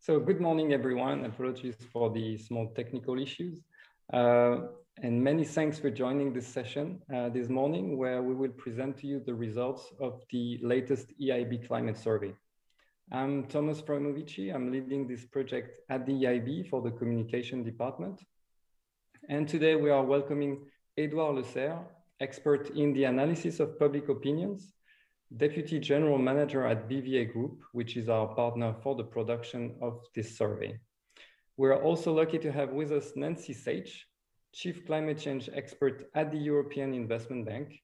So good morning, everyone. Apologies for the small technical issues. And many thanks for joining this session this morning, where we will present to you the results of the latest EIB Climate Survey. I'm Thomas Proimovici. I'm leading this project at the EIB for the Communication Department. And today we are welcoming Edouard Lecerf, expert in the analysis of public opinions, Deputy General Manager at BVA Group, which is our partner for the production of this survey. We're also lucky to have with us Nancy Sage, Chief Climate Change Expert at the European Investment Bank.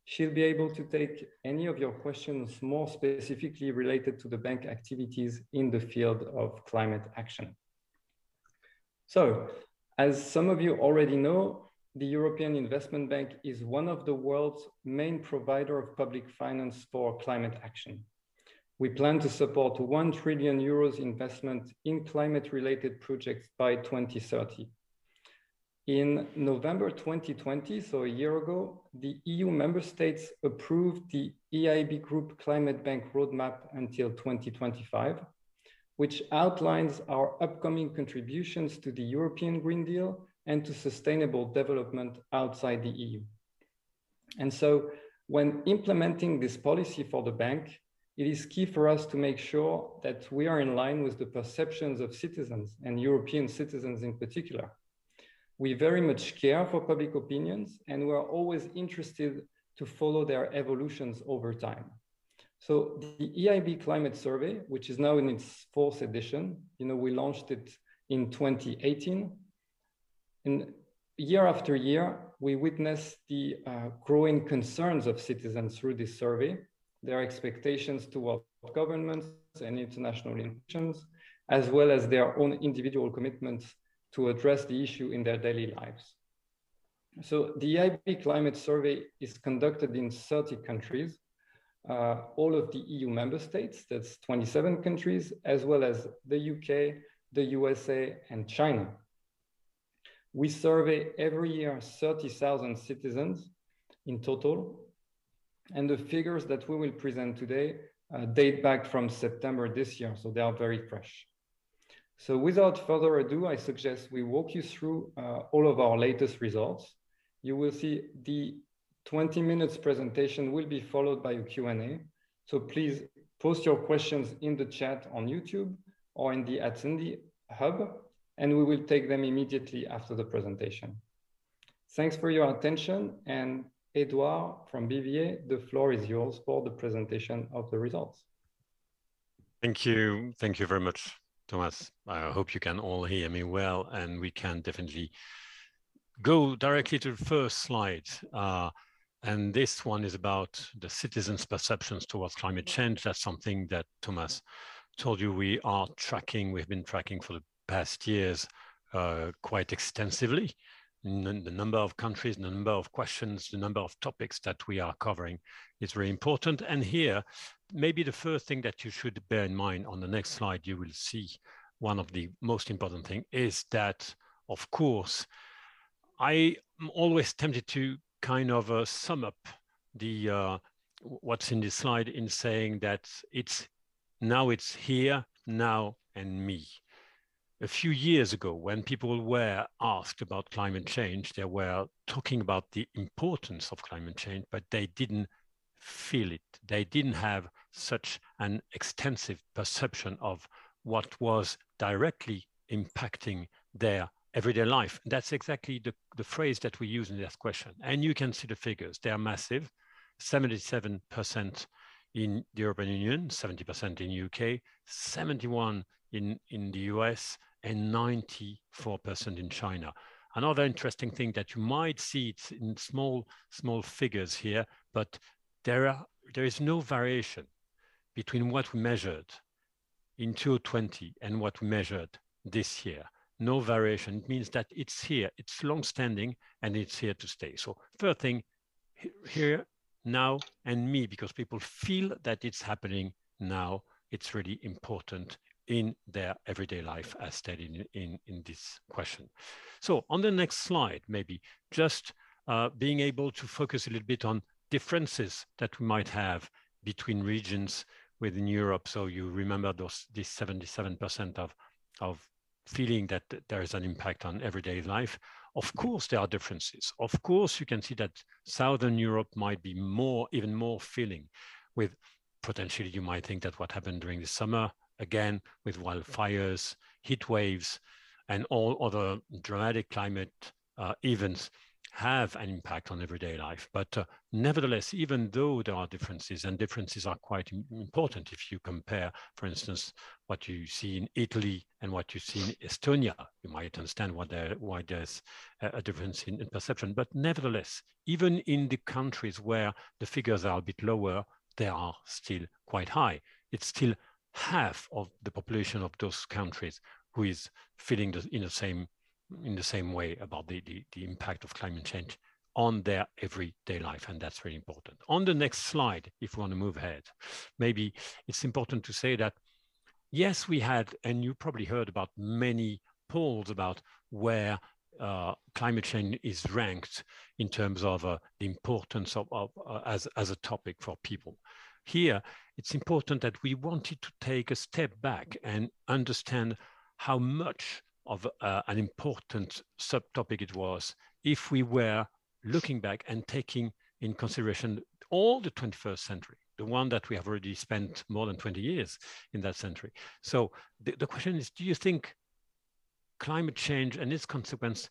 She'll be able to take any of your questions more specifically related to the bank activities in the field of climate action. So, as some of you already know, the European Investment Bank is one of the world's main provider of public finance for climate action. We plan to support 1 trillion euros investment in climate-related projects by 2030. In November 2020, so a year ago, the EU member states approved the EIB Group Climate Bank Roadmap until 2025, which outlines our upcoming contributions to the European Green Deal and to sustainable development outside the EU. And so when implementing this policy for the bank, it is key for us to make sure that we are in line with the perceptions of citizens and European citizens in particular. We very much care for public opinions, and we're always interested to follow their evolutions over time. So the EIB Climate Survey, which is now in its 4th edition, we launched it in 2018. And year after year, we witness the growing concerns of citizens through this survey, their expectations towards governments and international institutions, as well as their own individual commitments to address the issue in their daily lives. So the EIB Climate Survey is conducted in 30 countries, all of the EU member states, that's 27 countries, as well as the UK, the USA, and China. We survey every year 30,000 citizens in total, and the figures that we will present today date back from September this year, so they are very fresh. So without further ado, I suggest we walk you through all of our latest results. You will see the 20 minutes presentation will be followed by a Q&A. So please post your questions in the chat on YouTube or in the Attendee Hub, and we will take them immediately after the presentation. Thanks for your attention, and Edouard from BVA, the floor is yours for the presentation of the results. Thank you very much, Thomas. I hope you can all hear me well, and we can definitely go directly to the first slide. And this one is about the citizens' perceptions towards climate change. That's something that Thomas told you we are tracking. We've been tracking for the past years quite extensively. The number of countries, the number of questions, the number of topics that we are covering is very important. And here, maybe the first thing that you should bear in mind on the next slide, you will see one of the most important things is that, of course, I am always tempted to kind of sum up the what's in this slide in saying that it's here, now, and me. A few years ago, when people were asked about climate change, they were talking about the importance of climate change, but they didn't feel it. They didn't have such an extensive perception of what was directly impacting their everyday life. That's exactly the phrase that we use in this question. And you can see the figures. They are massive, 77% in the European Union, 70% in UK, 71% in the US, and 94% in China. Another interesting thing that you might see, it's in small figures here, but there is no variation between what we measured in 2020 and what we measured this year. No variation. It means that it's here, it's long-standing, and it's here to stay. So first thing, here, now, and me, because people feel that it's happening now. It's really important in their everyday life, as stated in this question. So on the next slide, maybe just being able to focus a little bit on differences that we might have between regions within Europe. So you remember this 77% of feeling that there is an impact on everyday life. Of course, there are differences. Of course, you can see that Southern Europe might be even more feeling with potentially, you might think that what happened during the summer, again, with wildfires, heat waves, and all other dramatic climate events have an impact on everyday life. But nevertheless, even though there are differences, and differences are quite important if you compare, for instance, what you see in Italy and what you see in Estonia, you might understand why there's a difference in perception. But nevertheless, even in the countries where the figures are a bit lower, they are still quite high. It's still half of the population of those countries who is feeling in the same way about the impact of climate change on their everyday life, and that's really important. On the next slide, if we want to move ahead, maybe it's important to say that, yes, we had, and you probably heard about many polls about where climate change is ranked in terms of the importance as a topic for people. Here, it's important that we wanted to take a step back and understand how much of an important subtopic it was if we were looking back and taking in consideration all the 21st century, the one that we have already spent more than 20 years in that century. So the question is, do you think climate change and its consequences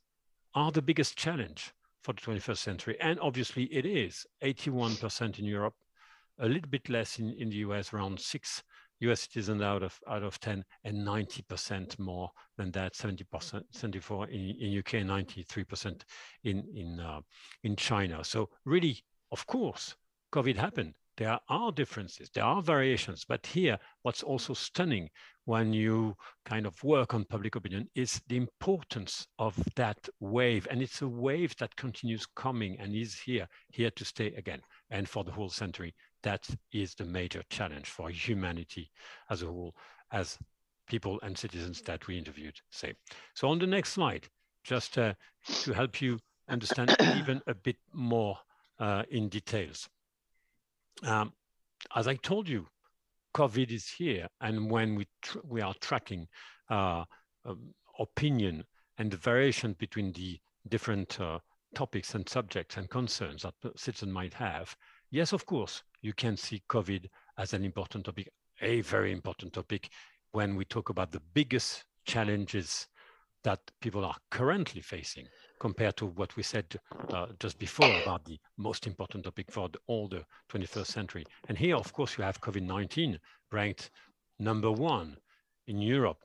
are the biggest challenge for the 21st century? And obviously it is. 81% in Europe, a little bit less in the US, around 6 US citizens out of 10, and 90% more than that, 70%, 74% in UK, 93% in China. So really, of course, COVID happened. There are differences, there are variations, but here, what's also stunning when you kind of work on public opinion is the importance of that wave. And it's a wave that continues coming and is here to stay again. And for the whole century, that is the major challenge for humanity as a whole, as people and citizens that we interviewed say. So on the next slide, just to help you understand even a bit more in details. As I told you, COVID is here, and when we are tracking opinion and the variation between the different topics and subjects and concerns that citizens might have, yes, of course, you can see COVID as an important topic, a very important topic when we talk about the biggest challenges that people are currently facing compared to what we said just before about the most important topic for all the 21st century. And here, of course, you have COVID-19 ranked number 1 in Europe,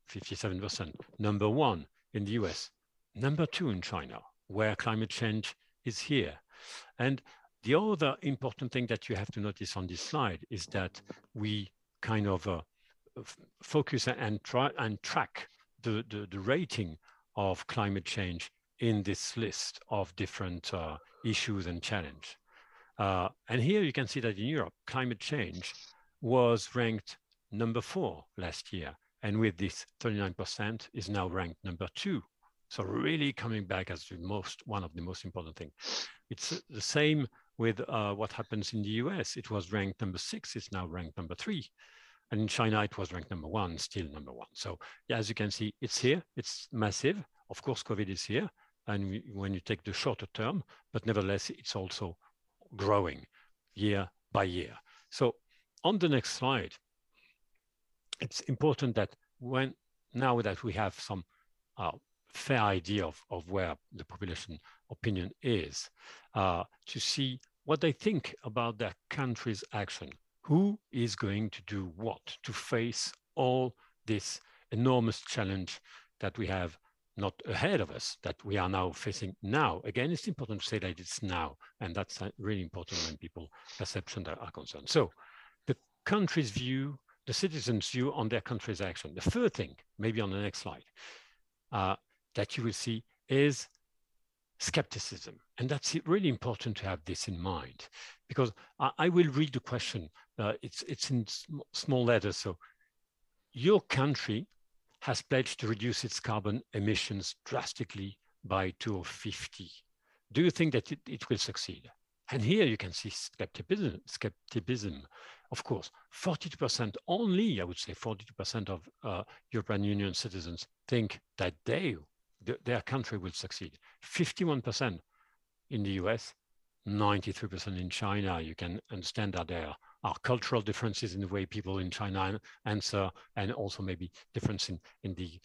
57%, number 1 in the US, number 2 in China, where climate change is here. And the other important thing that you have to notice on this slide is that we kind of focus and try and track the rating of climate change in this list of different issues and challenge. And here you can see that in Europe, climate change was ranked number 4 last year. And with this 39% is now ranked number 2. So really coming back as one of the most important things. It's the same with what happens in the US. It was ranked number 6, it's now ranked number 3. And in China, it was ranked number 1, still number 1. So yeah, as you can see, it's here, it's massive. Of course, COVID is here. And when you take the shorter term, but nevertheless, it's also growing year by year. So on the next slide, it's important that now that we have some fair idea of where the population opinion is, to see what they think about their country's action. Who is going to do what to face all this enormous challenge that we have not ahead of us, that we are now facing now? Again, it's important to say that it's now, and that's really important when people perceptions are concerned. So the country's view, the citizens' view on their country's action. The third thing, maybe on the next slide, that you will see is skepticism. And that's really important to have this in mind, because I will read the question. It's in small letters. So your country has pledged to reduce its carbon emissions drastically by 2050. Do you think that it will succeed? And here you can see skepticism. Of course, 42% only, I would say 42% of European Union citizens think that their country will succeed. 51% in the US, 93% in China. You can understand that there are cultural differences in the way people in China answer, and also maybe difference in the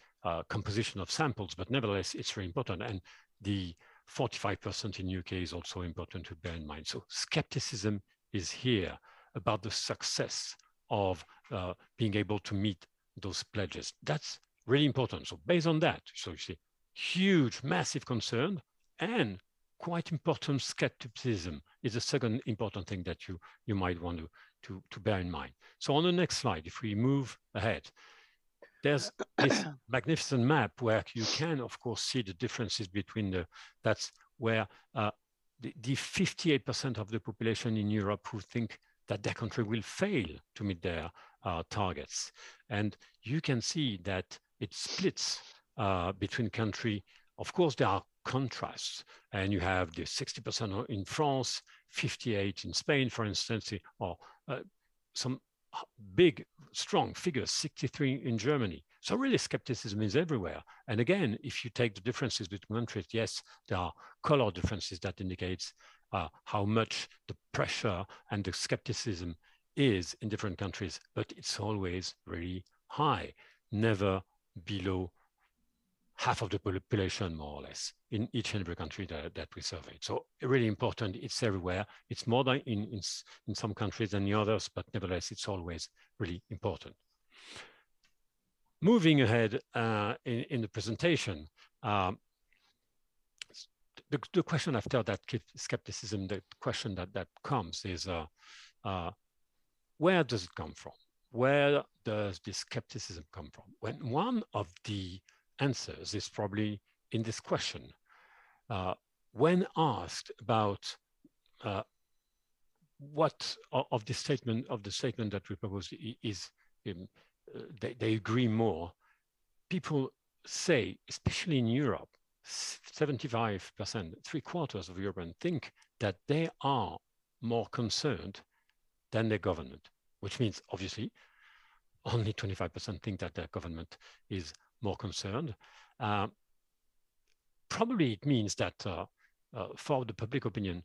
composition of samples, but nevertheless, it's very important. And the 45% in UK is also important to bear in mind. So skepticism is here about the success of being able to meet those pledges. That's really important. So based on that, so you see huge, massive concern and quite important skepticism is the second important thing that you might want to bear in mind. So on the next slide, if we move ahead, there's this magnificent map where you can, of course, see the differences between that's where the 58% of the population in Europe who think that their country will fail to meet their targets. And you can see that it splits between country. Of course, there are contrasts, and you have the 60% in France, 58% in Spain, for instance, or some big, strong figures, 63% in Germany. So really skepticism is everywhere. And again, if you take the differences between countries, yes, there are color differences that indicates how much the pressure and the skepticism is in different countries, but it's always really high, never below half of the population, more or less, in each and every country that we surveyed. So really important, it's everywhere. It's more than in some countries than the others, but nevertheless, it's always really important. Moving ahead in the presentation, the question after that skepticism, the question that comes is, where does it come from? Where does this skepticism come from? When one of the answers is probably in this question. When asked about what of the statement that we proposed is, they agree more. People say, especially in Europe, 75%, 3/4 of Europeans think that they are more concerned than their government, which means obviously only 25% think that their government is more concerned. Probably it means that for the public opinion,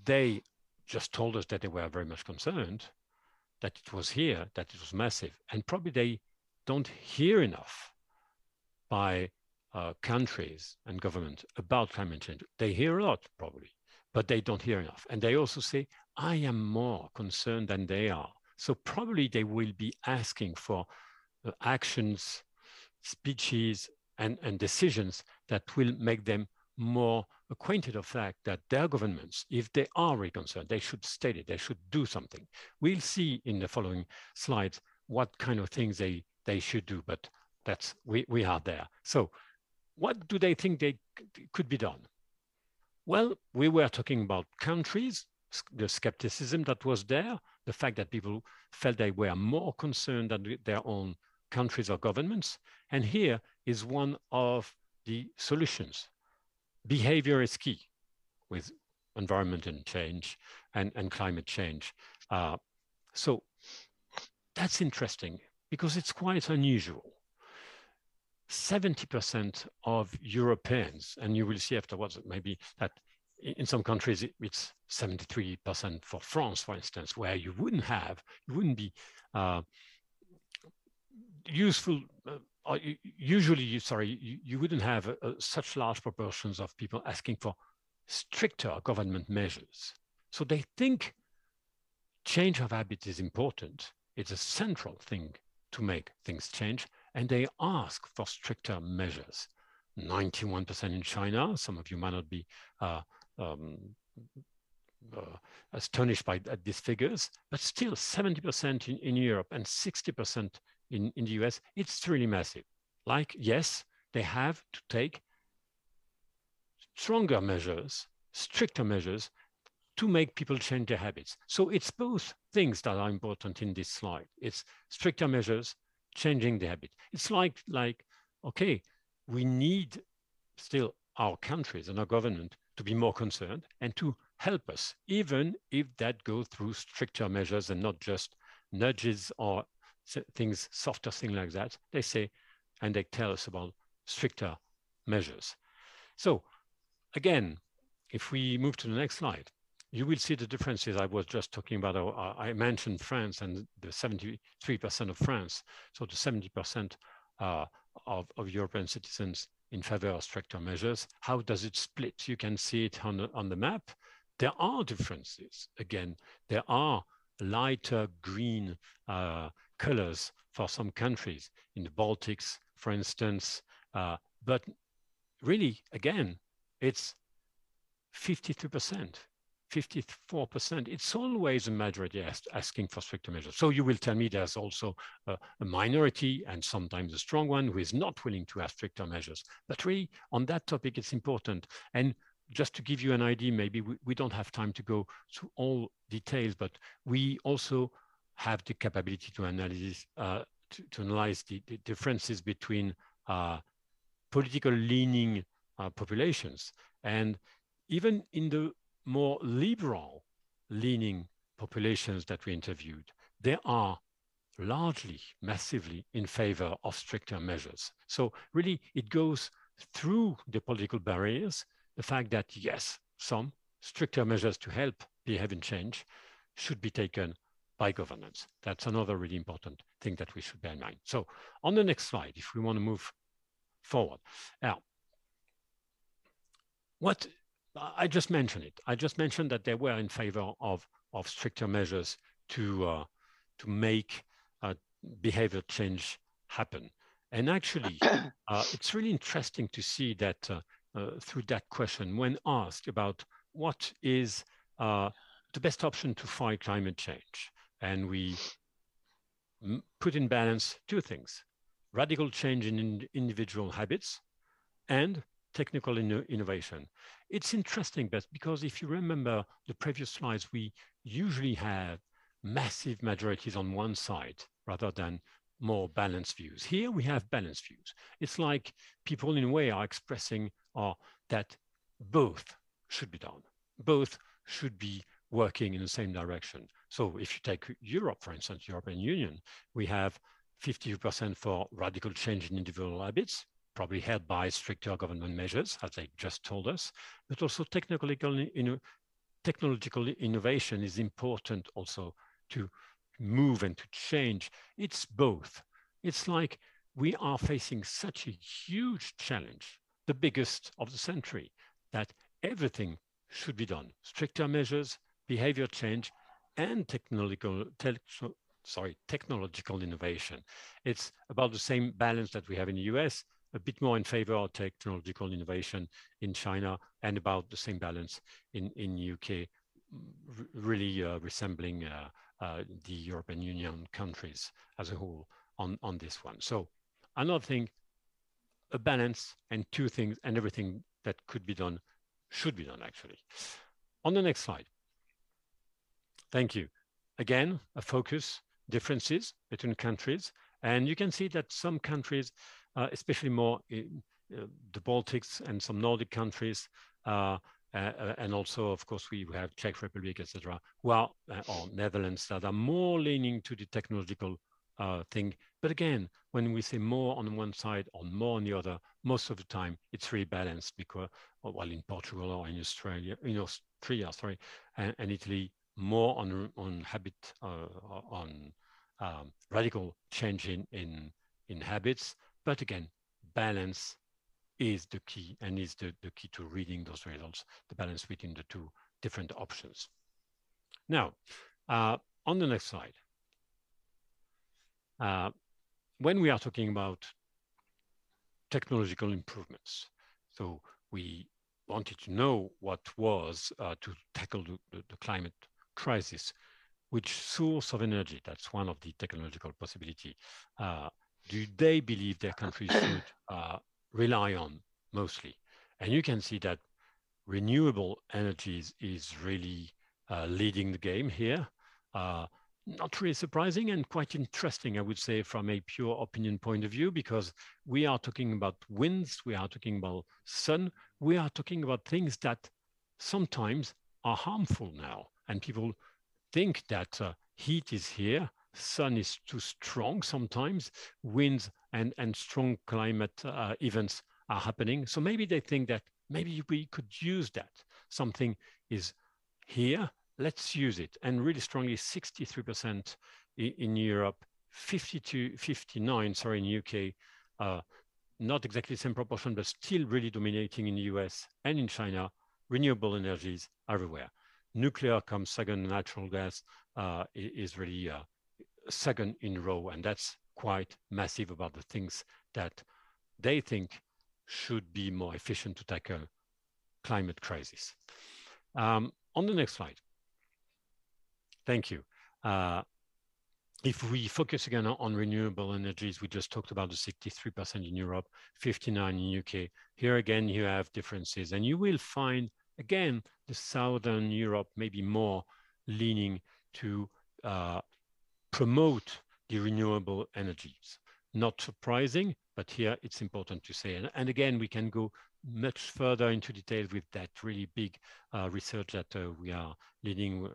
they just told us that they were very much concerned, that it was here, that it was massive, and probably they don't hear enough by countries and government about climate change. They hear a lot probably, but they don't hear enough. And they also say, I am more concerned than they are. So probably they will be asking for actions, speeches, and decisions that will make them more acquainted of the fact that their governments, if they are really concerned, they should state it, they should do something. We'll see in the following slides what kind of things they should do, but that's we are there. So what do they think could be done? Well, we were talking about countries, the skepticism that was there, the fact that people felt they were more concerned than their own countries or governments. And here is one of the solutions. Behavior is key with environmental change and climate change. So that's interesting because it's quite unusual. 70% of Europeans, and you will see afterwards maybe that in some countries it's 73% for France, for instance, where you wouldn't be useful, or usually, you wouldn't have such large proportions of people asking for stricter government measures. So they think change of habit is important. It's a central thing to make things change, and they ask for stricter measures. 91% in China. Some of you might not be astonished by these figures, but still 70% in Europe and 60% in the US. It's really massive. Like, yes, they have to take stronger measures, stricter measures to make people change their habits. So it's both things that are important in this slide. It's stricter measures, changing the habit. It's like, okay, we need still our countries and our government to be more concerned and to help us, even if that goes through stricter measures and not just nudges or things, softer things like that. They say, and they tell us about stricter measures. So again, if we move to the next slide, you will see the differences I was just talking about. I mentioned France and the 73% of France, so the 70% of European citizens in favor of stricter measures. How does it split? You can see it on the map. There are differences. Again, there are lighter green colors for some countries in the Baltics, for instance, but really, again, it's 52%, 54%. It's always a majority asking for stricter measures. So you will tell me there's also a minority and sometimes a strong one who is not willing to have stricter measures. But really, on that topic, it's important. And just to give you an idea, maybe we don't have time to go through all details, but we also have the capability to analyze the differences between political leaning populations. And even in the more liberal leaning populations that we interviewed, they are largely, massively in favor of stricter measures. So really, it goes through the political barriers, the fact that, yes, some stricter measures to help behavior change should be taken by governments. That's another really important thing that we should bear in mind. So on the next slide, if we want to move forward. Now, what I just mentioned it. I just mentioned that they were in favor of stricter measures to make behavior change happen. And actually, it's really interesting to see that through that question, when asked about what is the best option to fight climate change, and we put in balance two things: radical change in individual habits and technical innovation. It's interesting, but because if you remember the previous slides, we usually have massive majorities on one side rather than more balanced views. Here we have balanced views. It's like people in a way are expressing that both should be done. Both should be working in the same direction. So if you take Europe, for instance, European Union, we have 52% for radical change in individual habits, probably helped by stricter government measures, as they just told us, but also technological innovation is important also to move and to change. It's both. It's like we are facing such a huge challenge, the biggest of the century, that everything should be done. Stricter measures, behavior change, and technological innovation. It's about the same balance that we have in the US, a bit more in favor of technological innovation in China, and about the same balance in UK, really resembling the European Union countries as a whole on this one. So another thing, a balance, and two things, and everything that could be done should be done, actually. On the next slide. Thank you. Again, a focus, differences between countries. And you can see that some countries, especially more in the Baltics and some Nordic countries, and also, of course, we have Czech Republic, etc., or Netherlands, that are more leaning to the technological thing. But again, when we say more on one side or more on the other, most of the time it's really balanced, because, well, in Portugal or in Austria, and Italy, more on habit, on radical change in habits. But again, balance is the key, and is the key to reading those results, the balance between the two different options. Now, on the next slide, when we are talking about technological improvements, so we wanted to know what was to tackle the climate crisis, which source of energy, that's one of the technological possibility, do they believe their country should rely on mostly? And you can see that renewable energies is really leading the game here. Not really surprising, and quite interesting, I would say, from a pure opinion point of view, because we are talking about winds, we are talking about sun, we are talking about things that sometimes are harmful now. And people think that heat is here, sun is too strong sometimes, winds and strong climate events are happening. So maybe they think that maybe we could use that. Something is here, let's use it. And really strongly, 63% in Europe, 59, sorry, in UK, not exactly the same proportion, but still really dominating in the US and in China, renewable energies everywhere. Nuclear comes second, natural gas is really second in a row, and that's quite massive about the things that they think should be more efficient to tackle climate crisis. On the next slide. Thank you. If we focus again on renewable energies, we just talked about the 63% in Europe, 59 in UK. Here again, you have differences, and you will find, again, the Southern Europe maybe more leaning to promote the renewable energies. Not surprising, but here it's important to say. And again, we can go much further into detail with that really big research that we are leading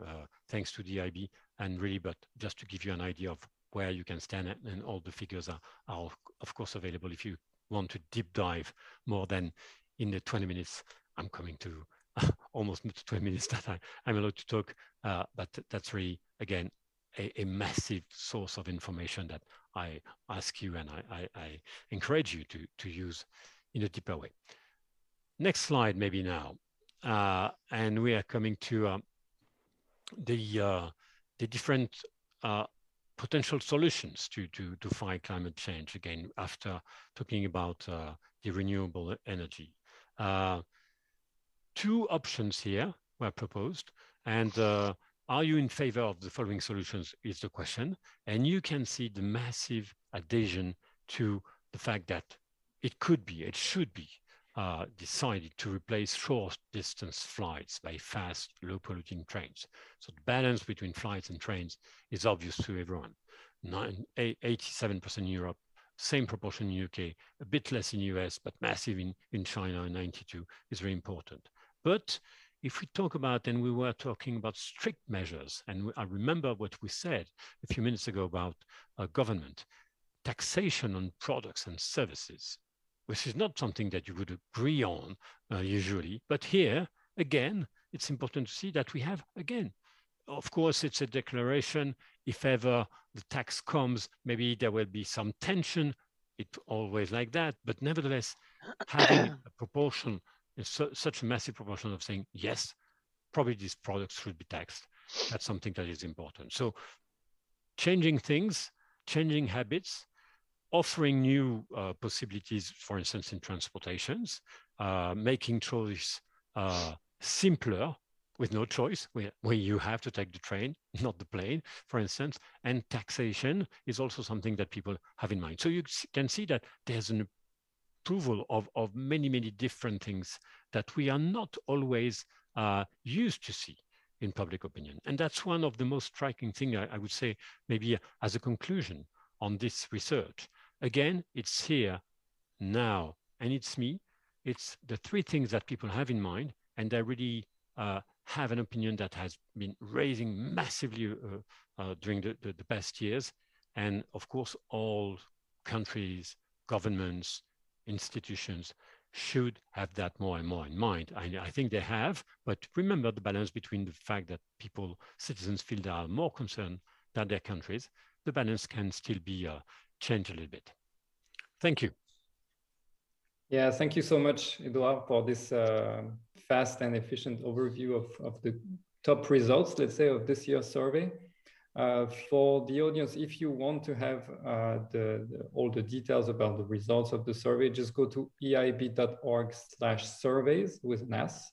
thanks to the EIB. And really, but just to give you an idea of where you can stand, and all the figures are of course available if you want to deep dive more than in the 20 minutes. I'm coming to almost 20 minutes that I'm allowed to talk, but that's really, again, a massive source of information that I ask you and I encourage you to use in a deeper way. Next slide, maybe now. And we are coming to the different potential solutions to fight climate change, again, after talking about the renewable energy. Two options here were proposed, and are you in favor of the following solutions is the question. And you can see the massive adhesion to the fact that it could be, it should be decided to replace short distance flights by fast, low polluting trains. So the balance between flights and trains is obvious to everyone. 87% in Europe, same proportion in UK, a bit less in US, but massive in China, 92 is very important. But if we talk about, and we were talking about strict measures, and I remember what we said a few minutes ago about government, taxation on products and services, which is not something that you would agree on usually. But here, again, it's important to see that we have, again, of course, it's a declaration. If ever the tax comes, maybe there will be some tension. It's always like that. But nevertheless, having a proportion, such a massive proportion of saying, yes, probably these products should be taxed. That's something that is important. So changing things, changing habits, offering new possibilities, for instance, in transportations, making choice simpler with no choice, where you have to take the train, not the plane, for instance, and taxation is also something that people have in mind. So you can see that there's an approval of many, many different things that we are not always used to see in public opinion. And that's one of the most striking things, I would say, maybe as a conclusion on this research. Again, it's here now, and it's me. It's the three things that people have in mind, and they really have an opinion that has been raising massively during the past years. And of course, all countries, governments, institutions should have that more and more in mind. I think they have, but remember the balance between the fact that people, citizens feel they are more concerned than their countries. The balance can still be changed a little bit. Thank you. Yeah, thank you so much, Edouard, for this fast and efficient overview of the top results, let's say, of this year's survey. For the audience, if you want to have all the details about the results of the survey, just go to eib.org/surveys with an S.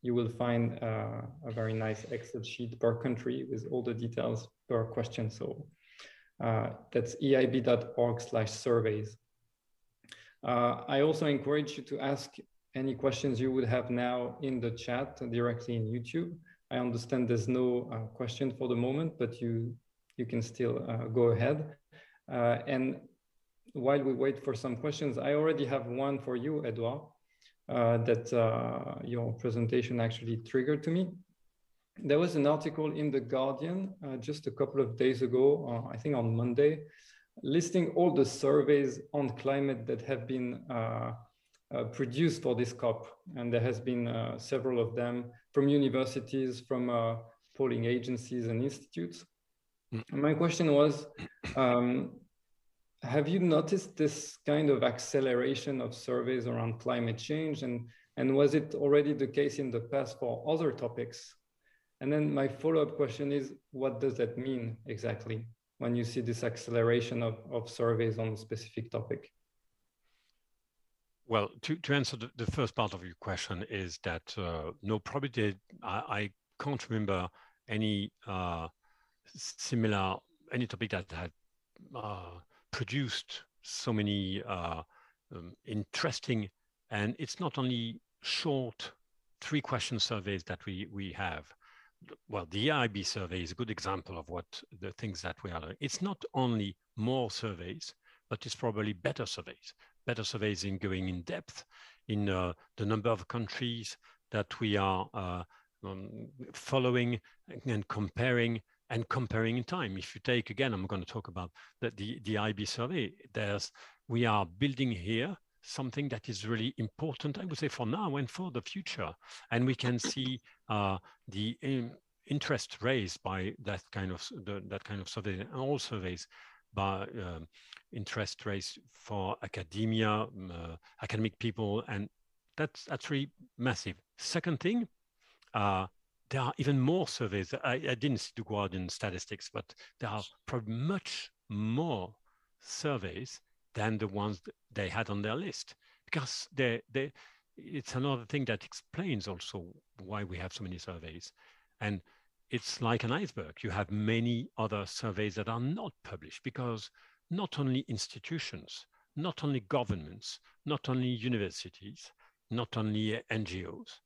You will find a very nice Excel sheet per country with all the details per question. So that's eib.org/surveys. I also encourage you to ask any questions you would have now in the chat directly in YouTube. I understand there's no question for the moment, but you can still go ahead. And while we wait for some questions, I already have one for you, Edouard, that your presentation actually triggered to me. there was an article in The Guardian just a couple of days ago, I think on Monday, listing all the surveys on climate that have been produced for this COP. And there has been several of them from universities, from polling agencies and institutes. And my question was, have you noticed this kind of acceleration of surveys around climate change? And was it already the case in the past for other topics? And then my follow-up question is, what does that mean exactly when you see this acceleration of surveys on a specific topic? Well, to answer the first part of your question is that no, probably I can't remember any any topic that had produced so many interesting, and it's not only short 3-question surveys that we have. Well, the EIB survey is a good example of what the things that we are doing. It's not only more surveys, but it's probably better surveys in going in depth in the number of countries that we are following and comparing in time. If you take, again, I'm going to talk about the EIB survey, we are building here something that is really important, I would say, for now and for the future. And we can see the interest raised by that kind of survey, and all surveys by interest raised for academia, academic people, and that's really massive. Second thing, there are even more surveys. I didn't see the Guardian statistics, but there are probably much more surveys than the ones they had on their list, because it's another thing that explains also why we have so many surveys. And it's like an iceberg. You have many other surveys that are not published, because not only institutions, not only governments, not only universities, not only NGOs,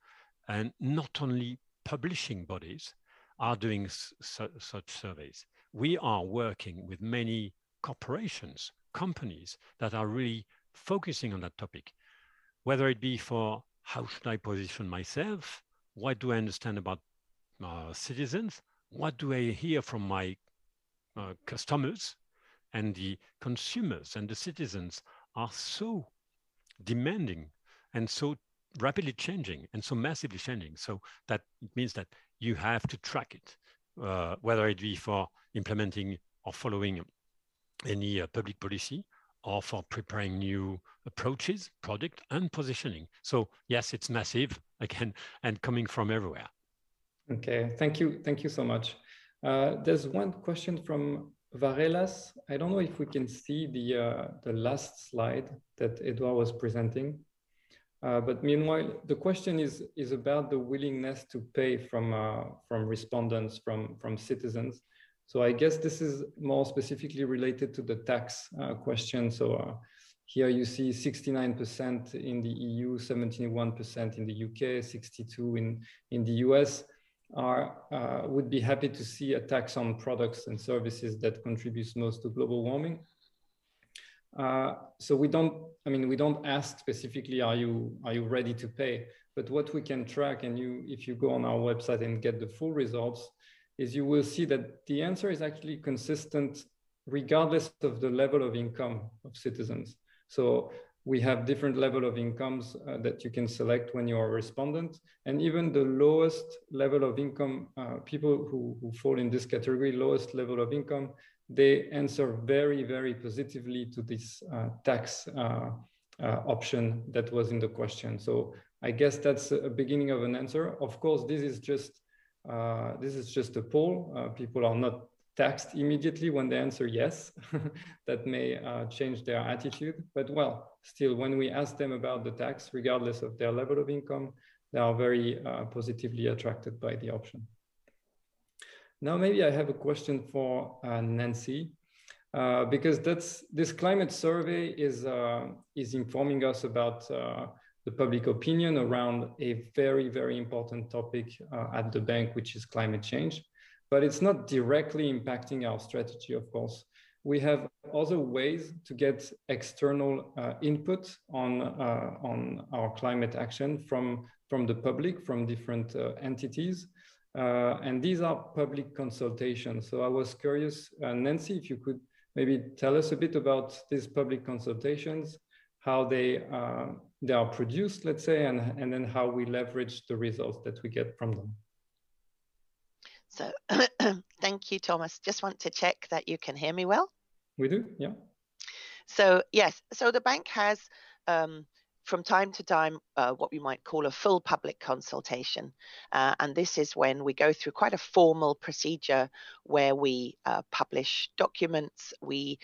and not only publishing bodies are doing such surveys. We are working with many corporations, companies that are really focusing on that topic, whether it be for how should I position myself, what do I understand about citizens, what do I hear from my customers, and the consumers and the citizens are so demanding and so rapidly changing and so massively changing. So that it means that you have to track it, whether it be for implementing or following any public policy, or for preparing new approaches, product, and positioning. So yes, it's massive, again, and coming from everywhere. Okay, thank you so much. There's one question from Varelas. I don't know if we can see the last slide that Edouard was presenting. But meanwhile, the question is about the willingness to pay from respondents, from citizens. So I guess this is more specifically related to the tax question. So here you see 69% in the EU, 71% in the UK, 62% in the US would be happy to see a tax on products and services that contributes most to global warming. So we don't ask specifically, are you ready to pay? But what we can track, and if you go on our website and get the full results, is you will see that the answer is actually consistent regardless of the level of income of citizens. So we have different level of incomes that you can select when you are a respondent. And even the lowest level of income, people who fall in this category, lowest level of income, they answer very, very positively to this tax option that was in the question. So I guess that's a beginning of an answer. Of course, this is just a poll. People are not taxed immediately when they answer yes. That may change their attitude. But well, still, when we ask them about the tax, regardless of their level of income, they are very positively attracted by the option. Now, maybe I have a question for Nancy, because this climate survey is informing us about the public opinion around a very, very important topic at the bank, which is climate change. But it's not directly impacting our strategy, of course. We have other ways to get external input on our climate action from the public, from different entities. And these are public consultations. So I was curious, Nancy, if you could maybe tell us a bit about these public consultations, how they are produced, let's say, and then how we leverage the results that we get from them. So thank you, Thomas. Just want to check that you can hear me well. We do, yeah. So yes, so the bank has from time to time what we might call a full public consultation. And this is when we go through quite a formal procedure where we publish documents, we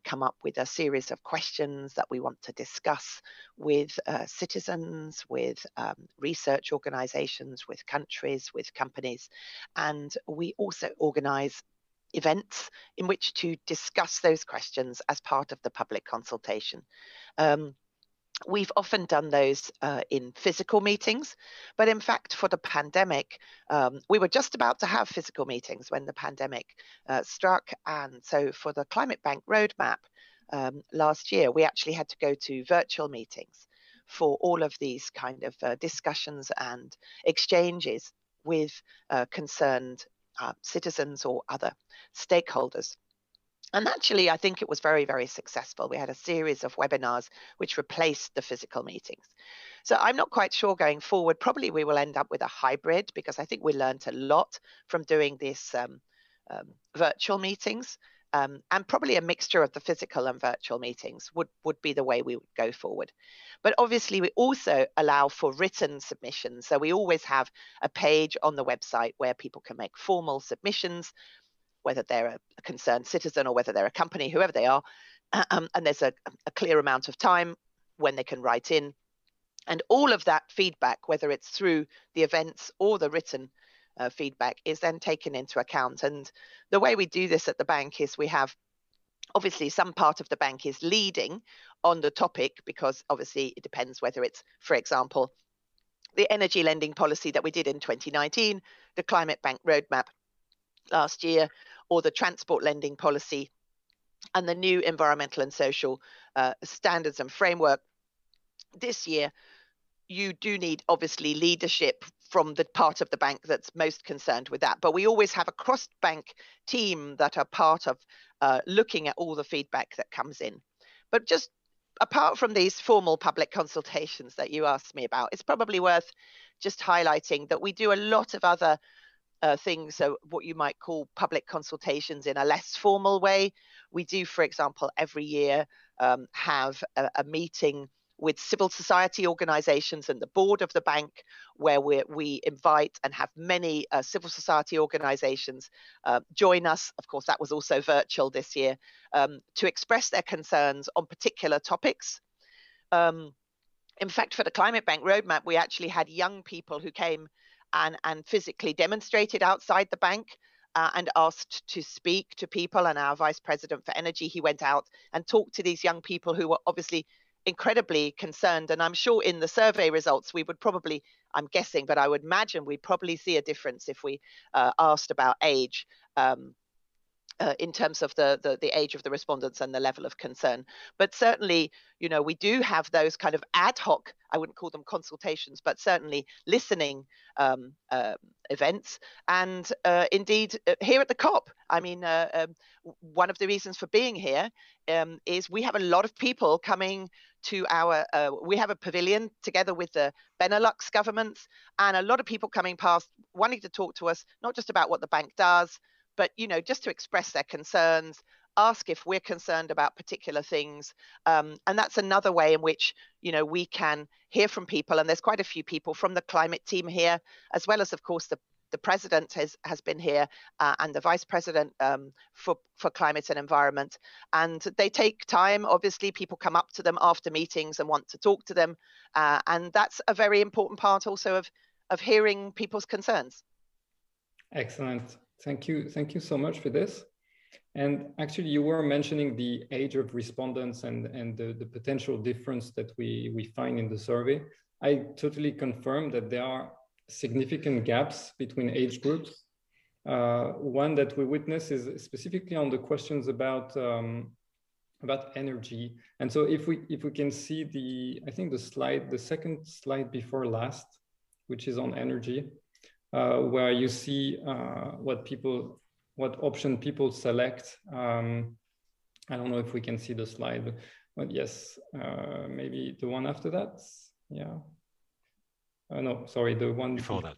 come up with a series of questions that we want to discuss with citizens, with research organizations, with countries, with companies. And we also organize events in which to discuss those questions as part of the public consultation. We've often done those in physical meetings, but in fact, for the pandemic, we were just about to have physical meetings when the pandemic struck. And so for the Climate Bank Roadmap last year, we actually had to go to virtual meetings for all of these kind of discussions and exchanges with concerned citizens or other stakeholders. And actually, I think it was very, very successful. We had a series of webinars which replaced the physical meetings. So I'm not quite sure going forward. Probably we will end up with a hybrid, because I think we learned a lot from doing this virtual meetings. And probably a mixture of the physical and virtual meetings would be the way we would go forward. But obviously, we also allow for written submissions. So we always have a page on the website where people can make formal submissions, whether they're a concerned citizen or whether they're a company, whoever they are. And there's a clear amount of time when they can write in. And all of that feedback, whether it's through the events or the written feedback, is then taken into account. And the way we do this at the bank is we have, obviously, some part of the bank is leading on the topic, because obviously it depends whether it's, for example, the energy lending policy that we did in 2019, the Climate Bank Roadmap last year, or the transport lending policy and the new environmental and social standards and framework this year. You do need, obviously, leadership from the part of the bank that's most concerned with that. But we always have a cross-bank team that are part of looking at all the feedback that comes in. But just apart from these formal public consultations that you asked me about, it's probably worth just highlighting that we do a lot of other things, so what you might call public consultations in a less formal way. We do, for example, every year have a meeting with civil society organizations and the board of the bank, where we invite and have many civil society organizations join us. Of course, that was also virtual this year, to express their concerns on particular topics. In fact, for the Climate Bank Roadmap, we actually had young people who came and physically demonstrated outside the bank and asked to speak to people. And our Vice President for Energy, he went out and talked to these young people who were obviously incredibly concerned. And I'm sure in the survey results, we would probably, I'm guessing, but I would imagine we'd probably see a difference if we asked about age, in terms of the age of the respondents and the level of concern. But certainly, you know, we do have those kind of ad hoc, I wouldn't call them consultations, but certainly listening events. And indeed, here at the COP, I mean, one of the reasons for being here is we have a lot of people coming to our, we have a pavilion together with the Benelux governments, and a lot of people coming past wanting to talk to us, not just about what the bank does, but, you know, just to express their concerns, ask if we're concerned about particular things. And that's another way in which, you know, we can hear from people. And there's quite a few people from the climate team here, as well as, of course, the president has been here, and the vice president for climate and environment. And they take time. Obviously, people come up to them after meetings and want to talk to them. And that's a very important part also of hearing people's concerns. Excellent. Thank you so much for this. And actually, you were mentioning the age of respondents and the potential difference that we find in the survey. I totally confirm that there are significant gaps between age groups. One that we witness is specifically on the questions about energy. And so if we can see I think the second slide before last, which is on energy. where you see what option people select. I don't know if we can see the slide, but yes, maybe the one after that. Yeah. No, sorry, the one before that.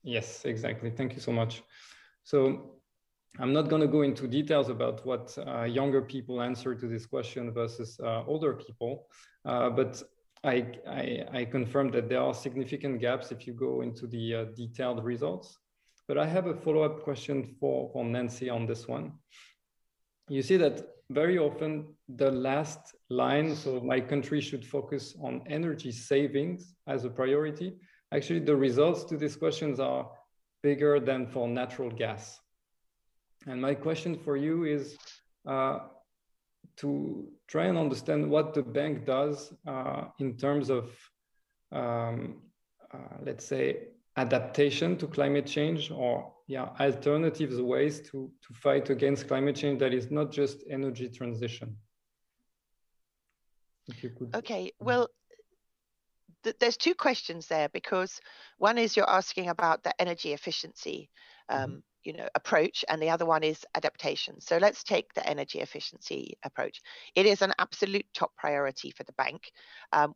Yes, exactly. Thank you so much. So I'm not going to go into details about what younger people answer to this question versus older people, but I confirm that there are significant gaps if you go into the detailed results. But I have a follow-up question for Nancy on this one. You see that very often the last line, so my country should focus on energy savings as a priority. Actually, the results to these questions are bigger than for natural gas. And my question for you is to try and understand what the bank does in terms of, let's say, adaptation to climate change, or alternatives, ways to fight against climate change that is not just energy transition. If you could. Okay, well, there's two questions there, because one is you're asking about the energy efficiency approach, and the other one is adaptation. So let's take the energy efficiency approach. It is an absolute top priority for the bank.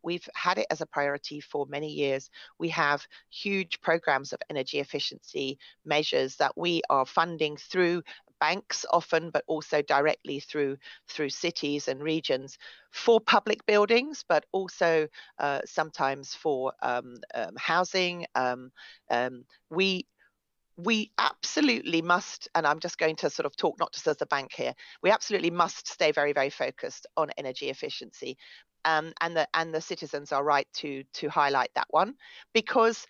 We've had it as a priority for many years. We have huge programs of energy efficiency measures that we are funding through banks often, but also directly through cities and regions for public buildings, but also sometimes for housing. We absolutely must, and I'm just going to sort of talk not just as a bank here, we absolutely must stay very, very focused on energy efficiency. And the citizens are right to highlight that one, because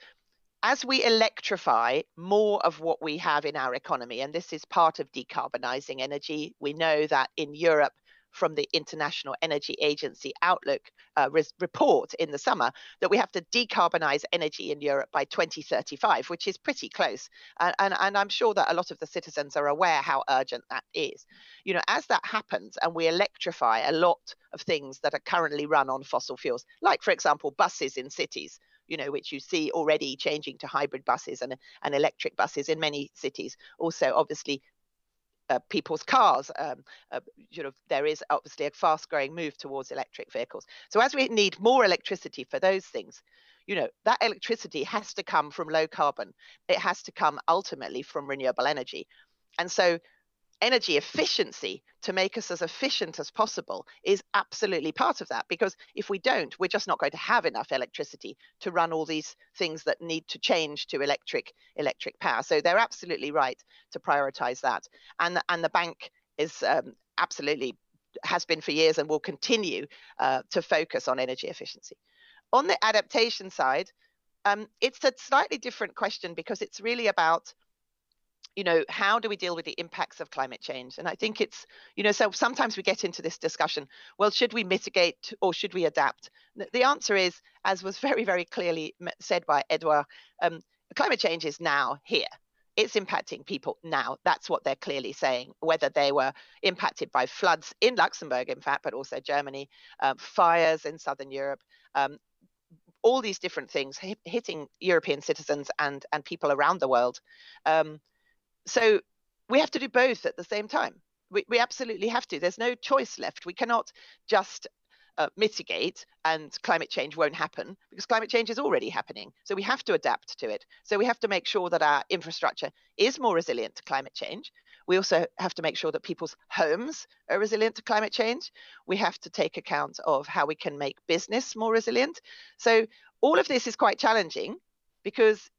as we electrify more of what we have in our economy, and this is part of decarbonizing energy, we know that in Europe, from the International Energy Agency Outlook report in the summer, that we have to decarbonize energy in Europe by 2035, which is pretty close. And I'm sure that a lot of the citizens are aware how urgent that is. You know, as that happens and we electrify a lot of things that are currently run on fossil fuels, like, for example, buses in cities, which you see already changing to hybrid buses and electric buses in many cities. Also, obviously, people's cars, there is obviously a fast-growing move towards electric vehicles. So as we need more electricity for those things, that electricity has to come from low carbon. It has to come ultimately from renewable energy. And so energy efficiency, to make us as efficient as possible, is absolutely part of that, because if we don't, we're just not going to have enough electricity to run all these things that need to change to electric power. So they're absolutely right to prioritize that, and the bank is absolutely has been for years and will continue to focus on energy efficiency. On the adaptation side, it's a slightly different question, because it's really about how do we deal with the impacts of climate change? And I think it's, so sometimes we get into this discussion, well, should we mitigate or should we adapt? The answer is, as was very, very clearly said by Edouard, climate change is now here. It's impacting people now. That's what they're clearly saying, whether they were impacted by floods in Luxembourg, in fact, but also Germany, fires in Southern Europe, all these different things hitting European citizens and people around the world. So we have to do both at the same time. We absolutely have to. There's no choice left. We cannot just mitigate and climate change won't happen, because climate change is already happening. So we have to adapt to it. So we have to make sure that our infrastructure is more resilient to climate change. We also have to make sure that people's homes are resilient to climate change. We have to take account of how we can make business more resilient. So all of this is quite challenging, because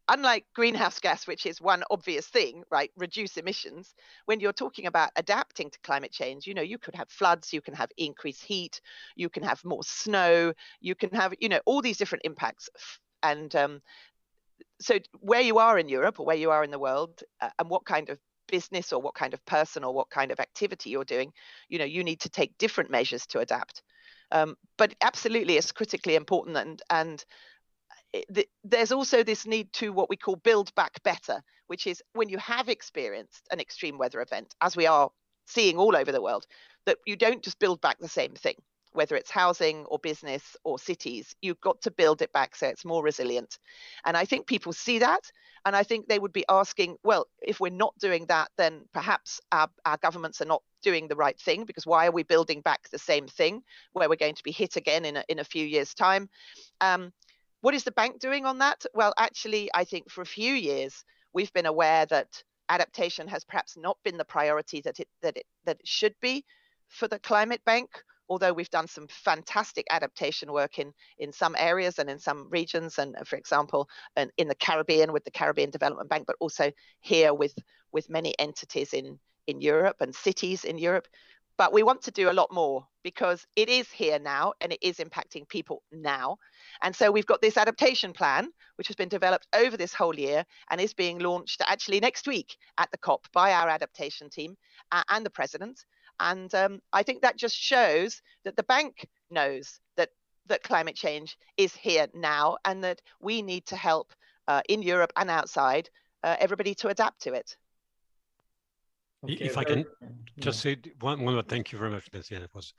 unlike greenhouse gas, which is one obvious thing, right, reduce emissions, when you're talking about adapting to climate change, you could have floods, you can have increased heat, you can have more snow, you can have, all these different impacts. And so where you are in Europe or where you are in the world, and what kind of business or what kind of person or what kind of activity you're doing, you need to take different measures to adapt. But absolutely, it's critically important. And there's also this need to what we call build back better, which is when you have experienced an extreme weather event, as we are seeing all over the world, that you don't just build back the same thing. whether it's housing or business or cities. You've got to build it back so it's more resilient. And I think people see that. And I think they would be asking, well, if we're not doing that, then perhaps our governments are not doing the right thing, because why are we building back the same thing where we're going to be hit again in a few years' time? What is the bank doing on that? Well, actually, I think for a few years, we've been aware that adaptation has perhaps not been the priority that it should be for the climate bank, although we've done some fantastic adaptation work in some areas and in some regions, and for example, in the Caribbean with the Caribbean Development Bank, but also here with many entities in Europe and cities in Europe. But we want to do a lot more because it is here now and it is impacting people now. And so we've got this adaptation plan, which has been developed over this whole year and is being launched actually next week at the COP by our adaptation team and the president. And I think that just shows that the bank knows that climate change is here now and that we need to help in Europe and outside everybody to adapt to it. Okay, if I can just say one more, thank you very much, Nancy. It was,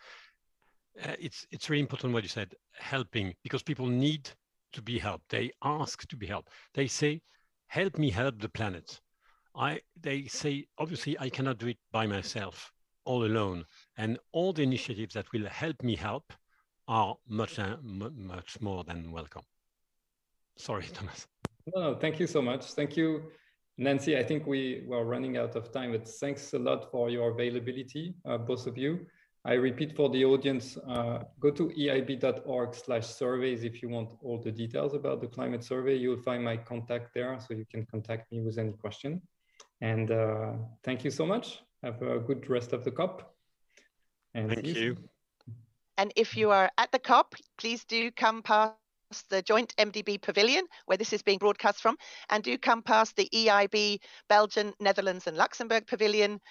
it's really important what you said, helping, because people need to be helped. They ask to be helped. They say, help me help the planet. They say, obviously, I cannot do it by myself, all alone. And all the initiatives that will help me help are much more than welcome. Sorry, Thomas. No, thank you so much. Thank you, Nancy. I think we were running out of time, but thanks a lot for your availability, both of you. I repeat for the audience, go to eib.org/surveys if you want all the details about the climate survey. You'll find my contact there, so you can contact me with any question. And thank you so much. Have a good rest of the COP. And thank you. And if you are at the COP, please do come past the joint MDB pavilion where this is being broadcast from, and do come past the EIB Belgium, Netherlands and Luxembourg pavilion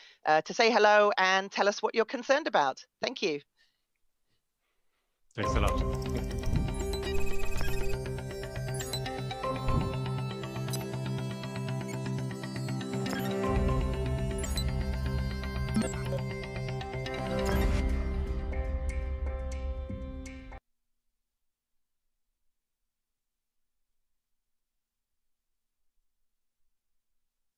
to say hello and tell us what you're concerned about. Thank you. Thanks a lot.